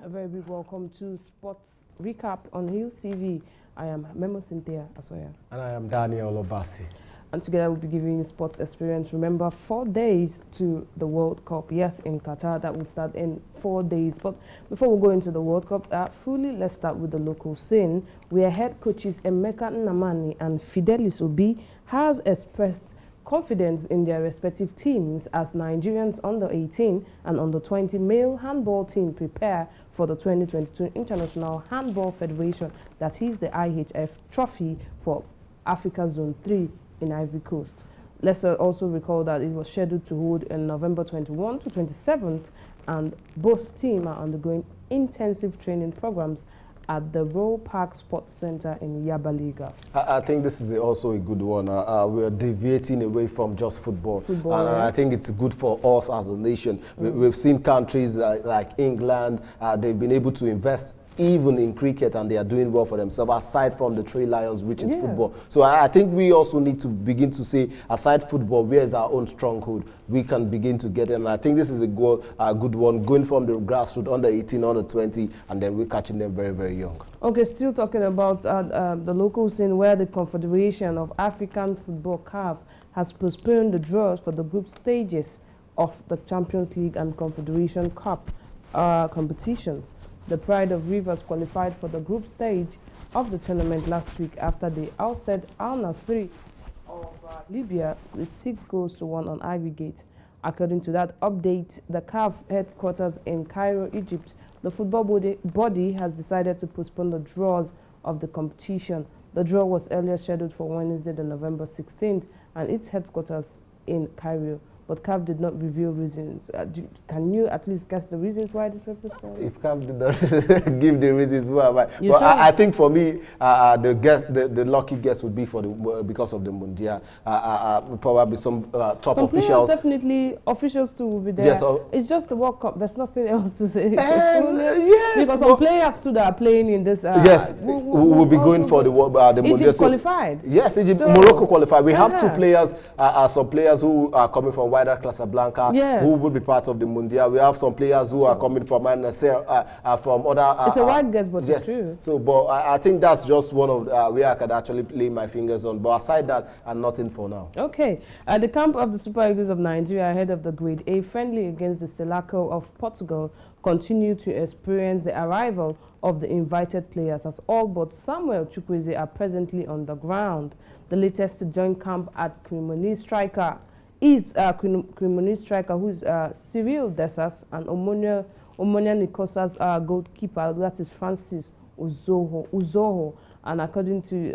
A very big welcome to Sports Recap on Hills TV. I am Memo Cynthia Asoya. And I am Daniel Obasi. And together we'll be giving you sports experience. Remember, 4 days to the World Cup. Yes, in Qatar, that will start in 4 days. But before we go into the World Cup, let's start with the local scene, where head coaches Emeka Nnamani and Fidelis Obi has expressed confidence in their respective teams as Nigerians under 18 and under 20 male handball team prepare for the 2022 International Handball Federation, that is the IHF trophy for Africa Zone 3 in Ivory Coast. Let's also recall that it was scheduled to hold on November 21 to 27th, and both teams are undergoing intensive training programs at the Royal Park Sports Center in Yaba. I think this is also a good one. We're deviating away from just football. And I think it's good for us as a nation. We've seen countries like England, they've been able to invest even in cricket, and they are doing well for themselves, aside from the Three Lions, which is football. So I think we also need to begin to say, aside football, where is our own stronghold? We can begin to get in. And I think this is a good one, going from the grassroots, under 18, under 20, and then we're catching them very, very young. Okay, still talking about the local scene, where the Confederation of African Football, CAF, has postponed the draws for the group stages of the Champions League and Confederation Cup competitions. The Pride of Rivers qualified for the group stage of the tournament last week after they ousted Al Nassr of Libya with 6-1 on aggregate. According to that update, the CAF headquarters in Cairo, Egypt, the football body has decided to postpone the draws of the competition. The draw was earlier scheduled for Wednesday, November 16th, and its headquarters in Cairo. But CAF did not reveal reasons. Can you at least guess the reasons why this was postponed? If CAF did not give the reasons why, but sure? I think for me, the lucky guess would be because of the Mundial. Probably some top officials. Definitely, officials too will be there. Yes, it's just the World Cup. There's nothing else to say. Yes, because some players too that are playing in this. Yes, we will be going for the Mundial. Egypt qualified. Yes, Egypt, Morocco qualified. We have two players, some players who are coming from Wydad Casablanca, who will be part of the Mundial. We have some players who are coming from from other. It's a wide guess, but it's true. So, but I think that's just one of where I could actually lay my fingers on. But aside that, nothing for now. Okay, the camp of the Super Eagles of Nigeria ahead of the Grade A friendly against the Selako of Portugal continue to experience the arrival of the invited players, as all but Samuel Chukwueze are presently on the ground. The latest to join camp at Cremonese striker is Cremonese striker who is Cyril Dessas, and Omonia Nicosa's goalkeeper, that is Francis Uzoho. And according to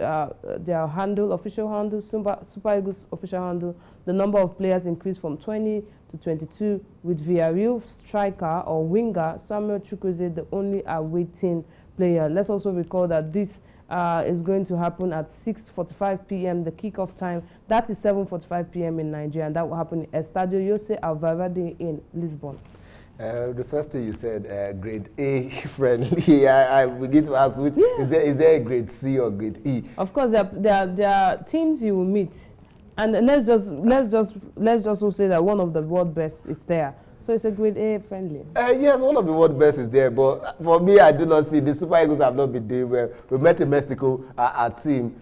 their official handle, Super Eagles official handle, the number of players increased from 20 to 22, with Villarreal striker or winger Samuel Chukwueze the only awaiting player. Let's also recall that this is going to happen at 6:45 p.m. the kickoff time. That is 7:45 p.m. in Nigeria, and that will happen in Estadio Jose Alvalade in Lisbon. The first thing you said, Grade A friendly. I begin to ask, is there a Grade C or Grade E? Of course, there are teams you will meet, and let's just also say that one of the world best is there. So it's a Grade A friendly. Yes, one of the world best is there, but for me, I do not see the Super Eagles have not been doing well. We met in Mexico, our team.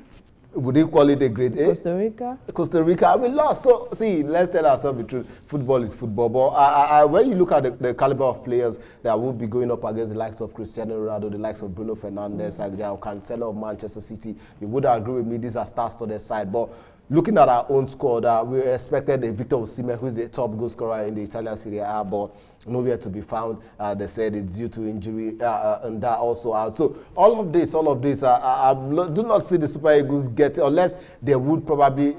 Would you call it a Grade A? Costa Rica. Costa Rica, we lost. So, see, let's tell ourselves the truth. Football is football. But when you look at the caliber of players that would be going up against the likes of Cristiano Ronaldo, the likes of Bruno Fernandes, Cancelo of Manchester City, you would agree with me, these are star-studded side. But looking at our own squad, we expected Victor Osimhen, who is the top goal scorer in the Italian Serie A, but nowhere to be found. They said it's due to injury, and that also out. So all of this, I do not see the Super Eagles get, unless they would probably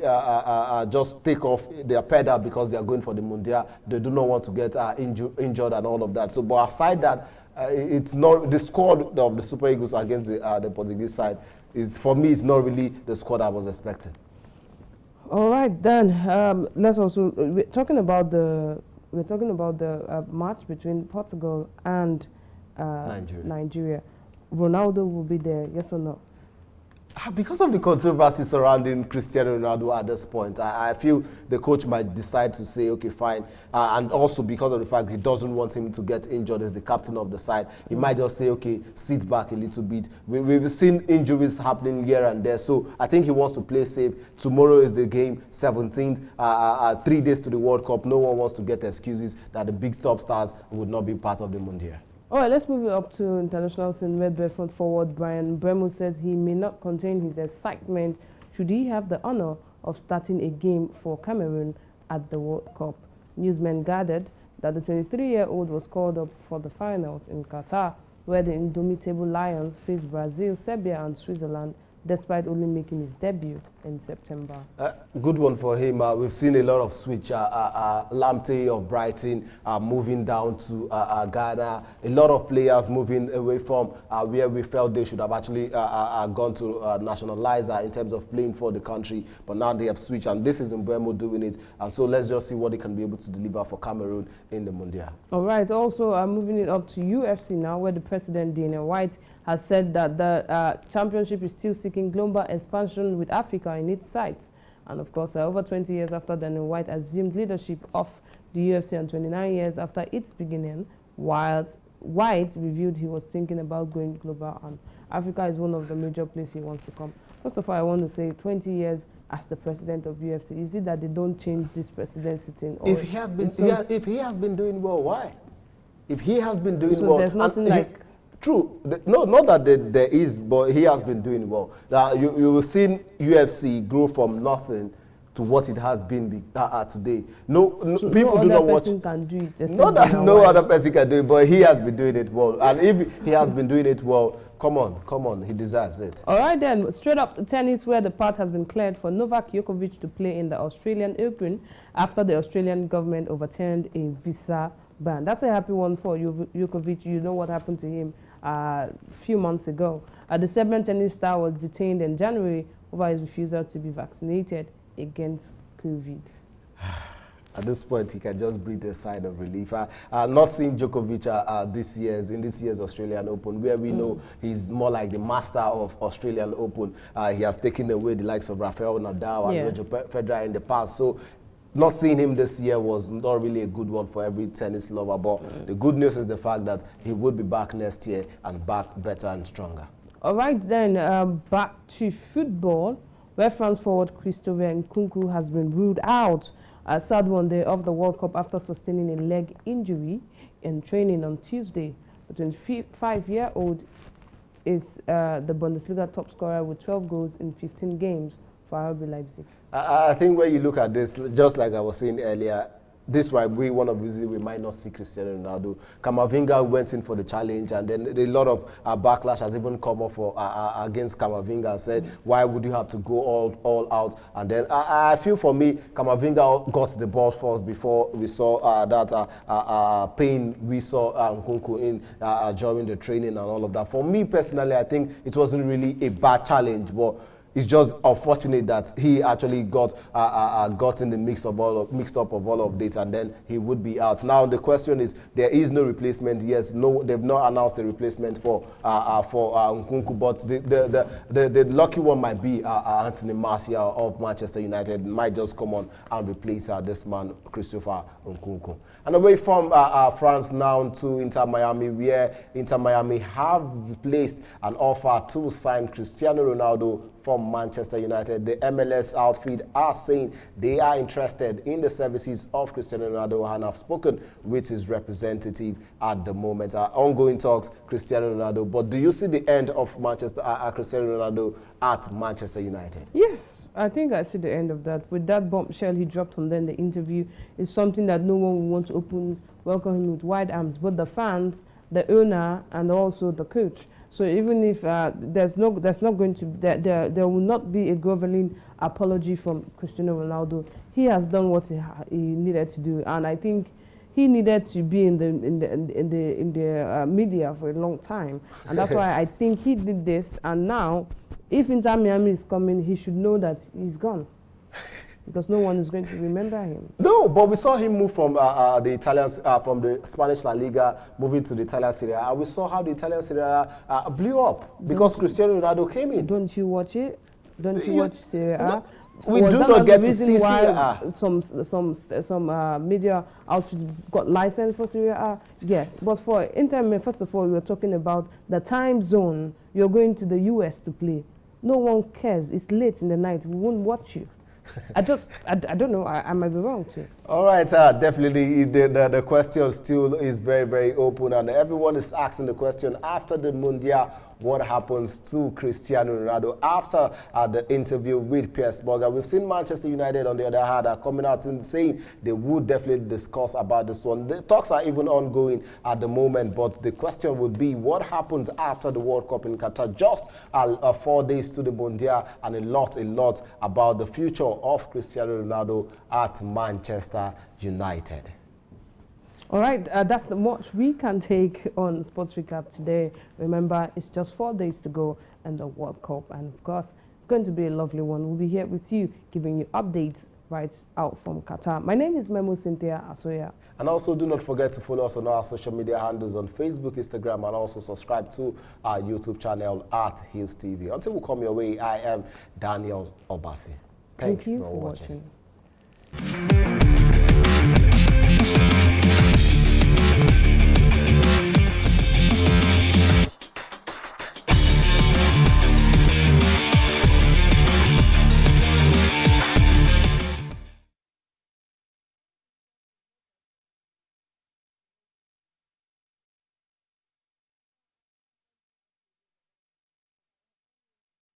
just take off their pedal because they are going for the Mundial. They do not want to get injured and all of that. So, but aside that, it's not the squad of the Super Eagles against the Portuguese side. For me, it's not really the squad I was expecting. All right, then let's also we're talking about the match between Portugal and Nigeria. Ronaldo will be there, yes or no? Because of the controversy surrounding Cristiano Ronaldo at this point, I feel the coach might decide to say, okay, fine. And also because of the fact he doesn't want him to get injured as the captain of the side, he might just say, okay, sit back a little bit. We've seen injuries happening here and there, so I think he wants to play safe. Tomorrow is the game, 17th, 3 days to the World Cup. No one wants to get excuses that the big top stars would not be part of the Mundial. All right, let's move it up to international scene. Red Bull front forward Bryan Mbeumo says he may not contain his excitement should he have the honor of starting a game for Cameroon at the World Cup. Newsmen gathered that the 23-year-old was called up for the finals in Qatar, where the indomitable Lions face Brazil, Serbia and Switzerland, despite only making his debut in September. Good one for him. We've seen a lot of switch. Lamptey of Brighton moving down to Ghana. A lot of players moving away from where we felt they should have actually gone to nationalize in terms of playing for the country. But now they have switched, and this is Mbeumo doing it. And so let's just see what they can be able to deliver for Cameroon in the Mundial. All right. Also, moving it up to UFC now, where the president, Dana White, has said that the championship is still seeking global expansion with Africa in its sights. And of course, over 20 years after Dana White assumed leadership of the UFC and 29 years after its beginning, White revealed he was thinking about going global, and Africa is one of the major places he wants to come. First of all, I want to say 20 years as the president of UFC, is it that they don't change this presidency thing? If he has been doing well, why? If he has been doing well, there's nothing like... True. No, not that there is, but he has been doing well. You will see UFC grow from nothing to what it has been today. People do not watch. Can do it. Not that no other person can do it, but he has been doing it well. And if he has been doing it well, come on, he deserves it. All right then, straight up to tennis, where the path has been cleared for Novak Djokovic to play in the Australian Open after the Australian government overturned a visa ban. That's a happy one for Djokovic. You know what happened to him a few months ago. The Serbian tennis star was detained in January over his refusal to be vaccinated against COVID. At this point, he can just breathe a sigh of relief. Not seeing Djokovic in this year's Australian Open, where we know he's more like the master of Australian Open. He has taken away the likes of Rafael Nadal and Roger Federer in the past. So not seeing him this year was not really a good one for every tennis lover, but the good news is the fact that he will be back next year and back better and stronger. All right, then back to football, where France forward Christopher Nkunku has been ruled out a sad one day of the World Cup after sustaining a leg injury in training on Tuesday. The 25-year-old is the Bundesliga top scorer with 12 goals in 15 games for RB Leipzig. I think when you look at this, just like I was saying earlier, this might be one of the reasons we might not see Cristiano Ronaldo. Camavinga went in for the challenge, and then a lot of backlash has even come up against Camavinga and said, why would you have to go all out? And then I feel for me, Camavinga got the ball first before we saw that pain we saw Nkunku in during the training and all of that. For me personally, I think it wasn't really a bad challenge, but it's just unfortunate that he actually got in the mixed up of all of this, and then he would be out. Now the question is, there is no replacement. Yes, no, they've not announced a replacement for Nkunku, but the lucky one might be Anthony Martial of Manchester United. Might just come on and replace this man, Christopher Nkunku. And away from France now to Inter Miami, where Inter Miami have placed an offer to sign Cristiano Ronaldo from Manchester United. The MLS outfit are saying they are interested in the services of Cristiano Ronaldo and have spoken with his representative at the moment. Ongoing talks, Cristiano Ronaldo. But do you see the end of Cristiano Ronaldo at Manchester United? Yes, I think I see the end of that. With that bombshell he dropped on then the interview, is something that no one will want to welcome him with wide arms, but the fans, the owner, and also the coach. So even if there will not be a groveling apology from Cristiano Ronaldo, he has done what he needed to do, and I think he needed to be in the media for a long time, and that's why I think he did this. And now, if Inter Miami is coming, he should know that he's gone. because no one is going to remember him. No, but we saw him move from the Italians, from the Spanish La Liga, moving to the Italian Serie A. And we saw how the Italian Serie A blew up because Cristiano Ronaldo came in. Don't you watch it? Don't you watch Serie A? No, we do not get to see Serie A. Some media outreach got licensed for Serie A. Yes, but for Inter, first of all, we were talking about the time zone. You're going to the US to play. No one cares. It's late in the night. We won't watch you. I don't know. I might be wrong too. All right, definitely the question still is very, very open, and everyone is asking the question after the Mundial, what happens to Cristiano Ronaldo after the interview with Piers Morgan. We've seen Manchester United, on the other hand, are coming out and saying they would definitely discuss about this one. The talks are even ongoing at the moment, but the question would be what happens after the World Cup in Qatar, just 4 days to the Mundial, and a lot about the future of Cristiano Ronaldo at Manchester United. All right, that's the much we can take on Sports Recap today. Remember, it's just 4 days to go and the World Cup. And of course, it's going to be a lovely one. We'll be here with you, giving you updates right out from Qatar. My name is Memo Cynthia Asoya. And also do not forget to follow us on our social media handles on Facebook, Instagram, and also subscribe to our YouTube channel at Hills TV. Until we come your way, I am Daniel Obasi. Thank you for watching.